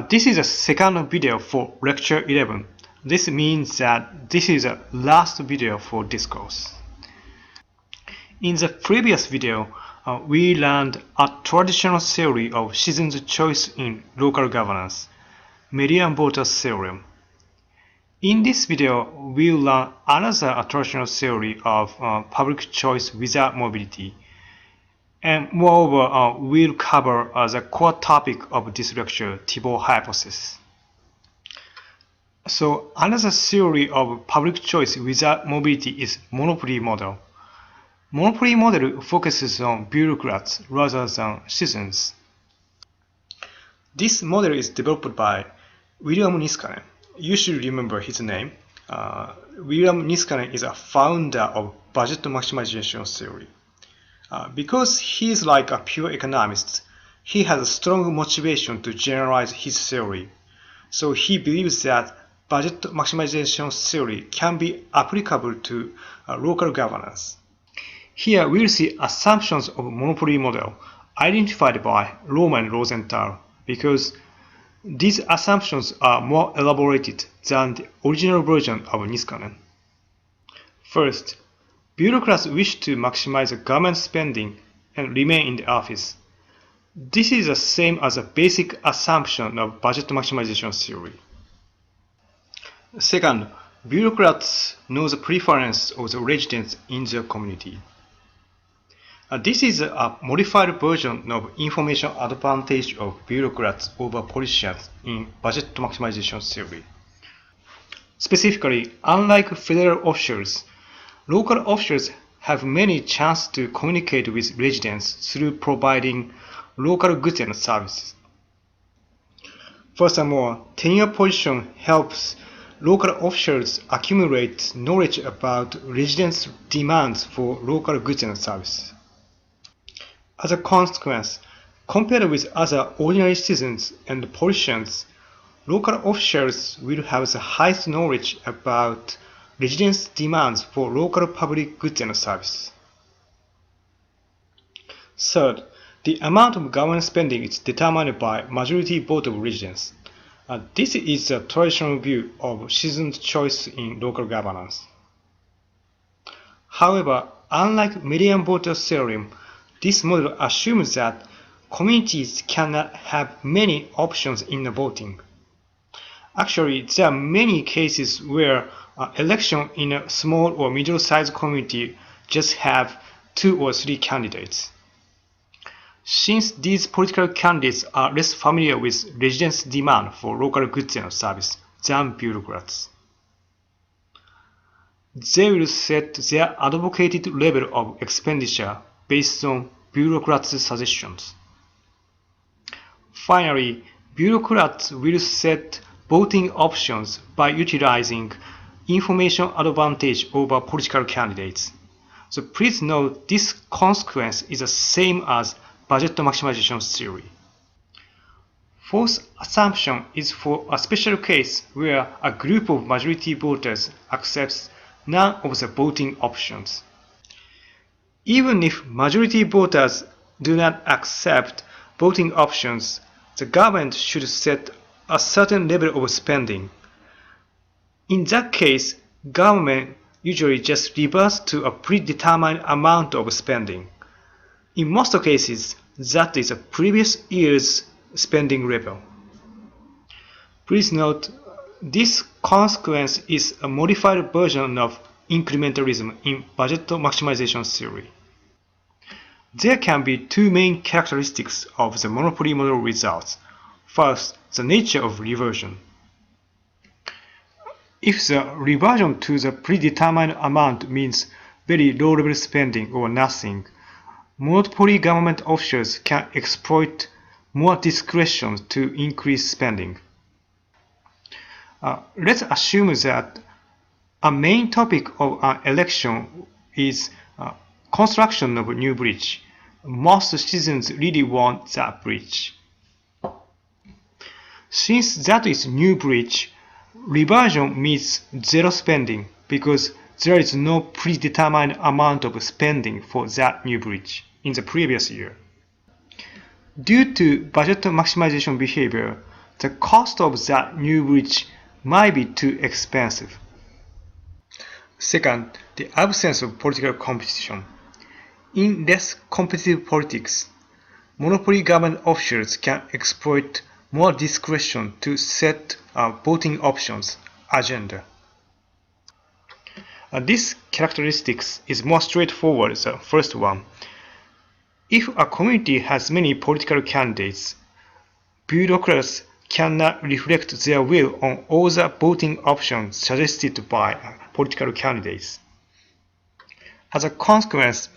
This is a second video for lecture 11. This means that this is the last video for this course. In the previous video, we learned a traditional theory of citizens' choice in local governance, Merriam-Webster's theorem. In this video, we'll learn another traditional theory of public choice without mobility. And moreover, we'll cover the core topic of this lecture, Thibault hypothesis. So another theory of public choice without mobility is monopoly model. Monopoly model focuses on bureaucrats rather than citizens. This model is developed by William Niskanen. You should remember his name. William Niskanen is a founder of budget maximization theory. Because he is like a pure economist, he has a strong motivation to generalize his theory. So he believes that budget maximization theory can be applicable to local governance. Here we'll see assumptions of monopoly model identified by Lohmann and Rosenthal because these assumptions are more elaborated than the original version of Niskanen. First, bureaucrats wish to maximize government spending and remain in the office. This is the same as a basic assumption of budget maximization theory. Second, bureaucrats know the preference of the residents in their community. This is a modified version of information advantage of bureaucrats over politicians in budget maximization theory. Specifically, unlike federal officials, local officials have many chances to communicate with residents through providing local goods and services. Furthermore, tenure position helps local officials accumulate knowledge about residents' demands for local goods and services. As a consequence, compared with other ordinary citizens and politicians, local officials will have the highest knowledge about residents' demands for local public goods and services. Third, the amount of government spending is determined by majority vote of residents. This is the traditional view of citizens' choice in local governance. However, unlike Merriam-Webster's theorem, this model assumes that communities cannot have many options in the voting. Actually, there are many cases where election in a small or middle-sized community just have 2 or 3 candidates. Since these political candidates are less familiar with residents' demand for local goods and services than bureaucrats, they will set their advocated level of expenditure based on bureaucrats' suggestions. Finally, bureaucrats will set voting options by utilizing information advantage over political candidates. So please note this consequence is the same as budget maximization theory. Fourth assumption is for a special case where a group of majority voters accepts none of the voting options. Even if majority voters do not accept voting options, the government should set a certain level of spending. In that case, government usually just reverts to a predetermined amount of spending. In most cases, that is a previous year's spending level. Please note, this consequence is a modified version of incrementalism in budget maximization theory. There can be 2 main characteristics of the monopoly model results. First, the nature of reversion. If the reversion to the predetermined amount means very low-level spending or nothing, monopoly government officials can exploit more discretion to increase spending. Let's assume that a main topic of an election is construction of a new bridge. Most citizens really want that bridge. Since that is new bridge, reversion means zero spending because there is no predetermined amount of spending for that new bridge in the previous year. Due to budget maximization behavior, the cost of that new bridge might be too expensive. Second, the absence of political competition. In less competitive politics, monopoly government officials can exploit more discretion to set voting options agenda. This characteristic is more straightforward than the first one. If a community has many political candidates, bureaucrats cannot reflect their will on all the voting options suggested by political candidates. As a consequence,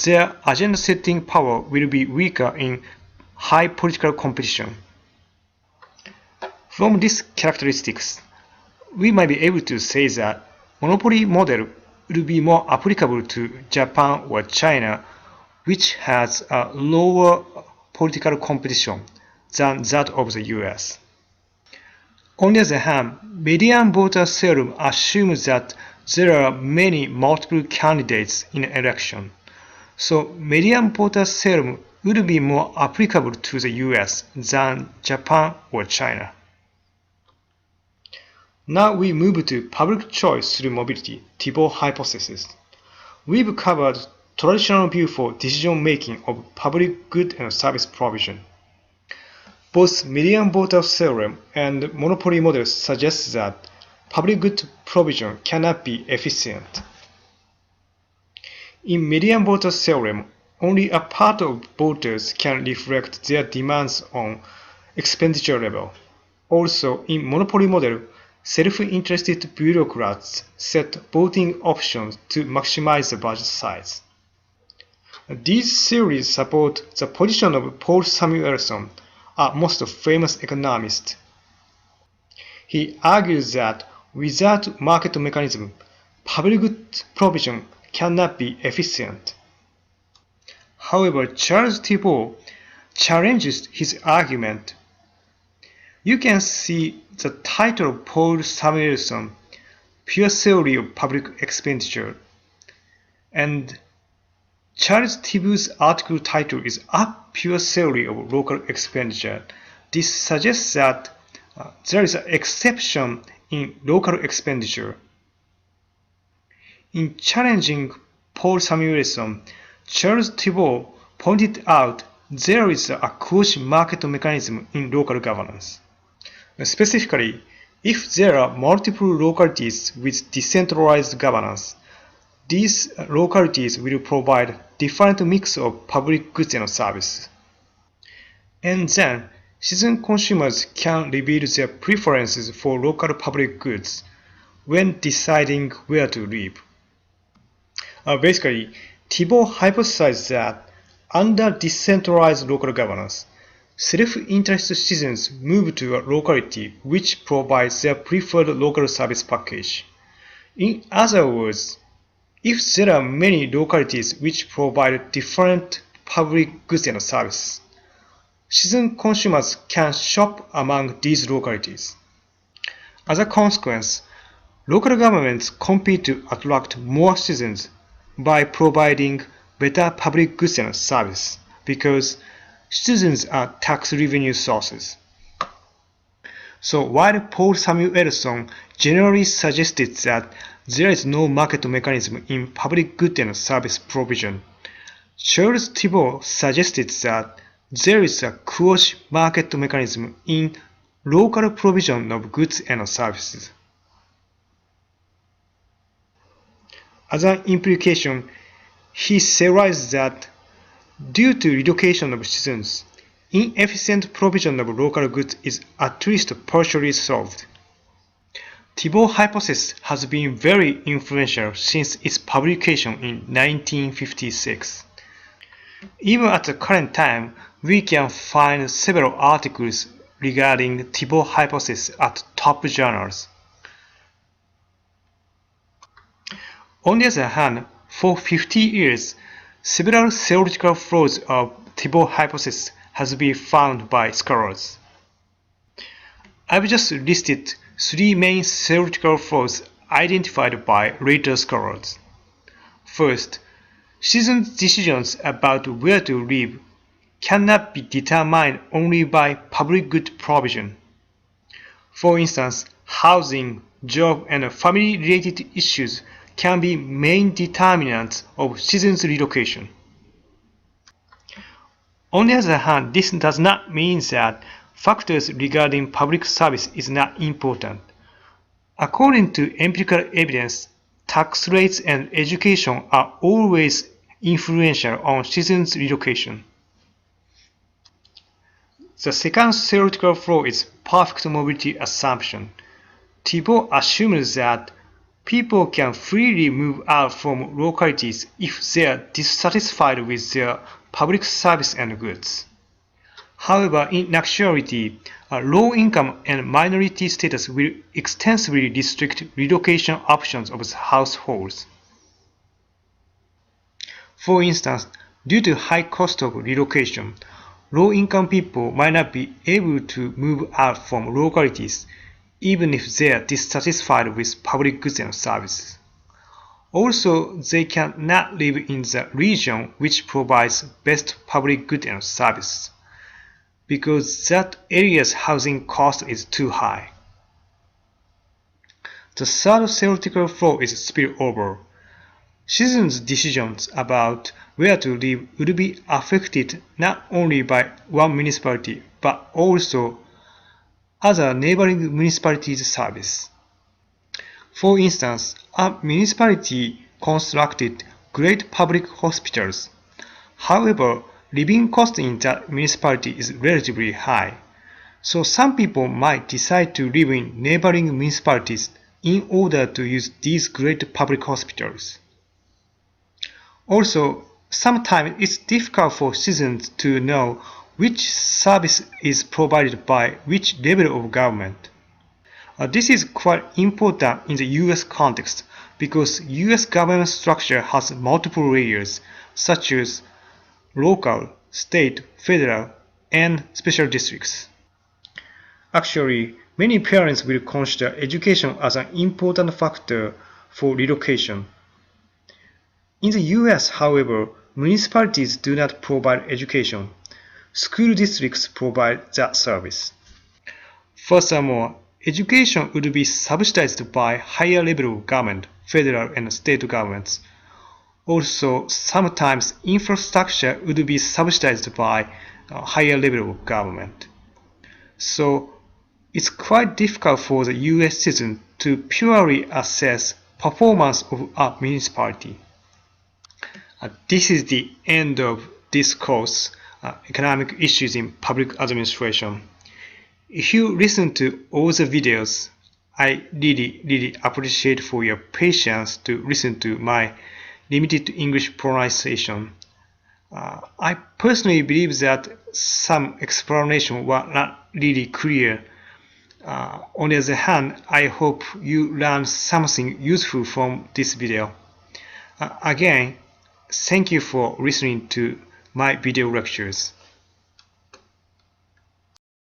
their agenda-setting power will be weaker in high political competition. From these characteristics, we might be able to say that monopoly model will be more applicable to Japan or China, which has a lower political competition than that of the US. On the other hand, median voter theorem assumes that there are many multiple candidates in an election, so median voter theorem would be more applicable to the US than Japan or China. Now we move to public choice through mobility, Thibault hypothesis. We've covered traditional view for decision-making of public good and service provision. Both median voter theorem and monopoly model suggest that public good provision cannot be efficient. In median voter theorem, only a part of voters can reflect their demands on expenditure level. Also, in monopoly model, self-interested bureaucrats set voting options to maximize the budget size. These theories support the position of Paul Samuelson, a most famous economist. He argues that without market mechanism, public good provision cannot be efficient. However, Charles Thibault challenges his argument. You can see the title of Paul Samuelson, Pure Theory of Public Expenditure, and Charles Thibault's article title is A Pure Theory of Local Expenditure. This suggests that there is an exception in local expenditure. In challenging Paul Samuelson, Charles Thibault pointed out there is a quasi-market mechanism in local governance. Specifically, if there are multiple localities with decentralized governance, these localities will provide different mix of public goods and services. And then, citizen consumers can reveal their preferences for local public goods when deciding where to live. Basically, Thibault hypothesized that under decentralized local governance, self-interested citizens move to a locality which provides their preferred local service package. In other words, if there are many localities which provide different public goods and services, citizen consumers can shop among these localities. As a consequence, local governments compete to attract more citizens by providing better public goods and services because citizens are tax revenue sources. So while Paul Samuelson generally suggested that there is no market mechanism in public good and service provision, Charles Thibault suggested that there is a quasi-market mechanism in local provision of goods and services. As an implication, he theorized that due to relocation of citizens, inefficient provision of local goods is at least partially solved. Thibault hypothesis has been very influential since its publication in 1956. Even at the current time, we can find several articles regarding Thibault hypothesis at top journals. On the other hand, for 50 years, several theoretical flaws of Thibault hypothesis has been found by scholars. I've just listed three main theoretical flaws identified by later scholars. First, citizens' decisions about where to live cannot be determined only by public good provision. For instance, housing, job, and family-related issues can be main determinants of citizens' relocation. On the other hand, this does not mean that factors regarding public service is not important. According to empirical evidence, tax rates and education are always influential on citizens' relocation. The second theoretical flaw is perfect mobility assumption. Thibault assumes that people can freely move out from localities if they are dissatisfied with their public service and goods. However, in actuality, low income and minority status will extensively restrict relocation options of households. For instance, due to high cost of relocation, low-income people might not be able to move out from localities even if they are dissatisfied with public goods and services. Also, they cannot live in the region which provides best public goods and services, because that area's housing cost is too high. The third theoretical flaw is spillover. Citizens' decisions about where to live would be affected not only by one municipality but also other neighboring municipalities' service. For instance, a municipality constructed great public hospitals. However, living cost in that municipality is relatively high, so some people might decide to live in neighboring municipalities in order to use these great public hospitals. Also, sometimes it's difficult for citizens to know which service is provided by which level of government. This is quite important in the US context because US government structure has multiple layers such as local, state, federal, and special districts. Actually, many parents will consider education as an important factor for relocation. In the US, however, municipalities do not provide education. School districts provide that service. Furthermore, education would be subsidized by higher level of government, federal and state governments. Also, sometimes infrastructure would be subsidized by a higher level of government. So, it's quite difficult for the US citizen to purely assess performance of a municipality. This is the end of this course, Economic Issues in Public Administration. If you listen to all the videos, I really appreciate for your patience to listen to my limited English pronunciation. I personally believe that some explanations were not really clear. On the other hand, I hope you learned something useful from this video. Again, thank you for listening to my video lectures.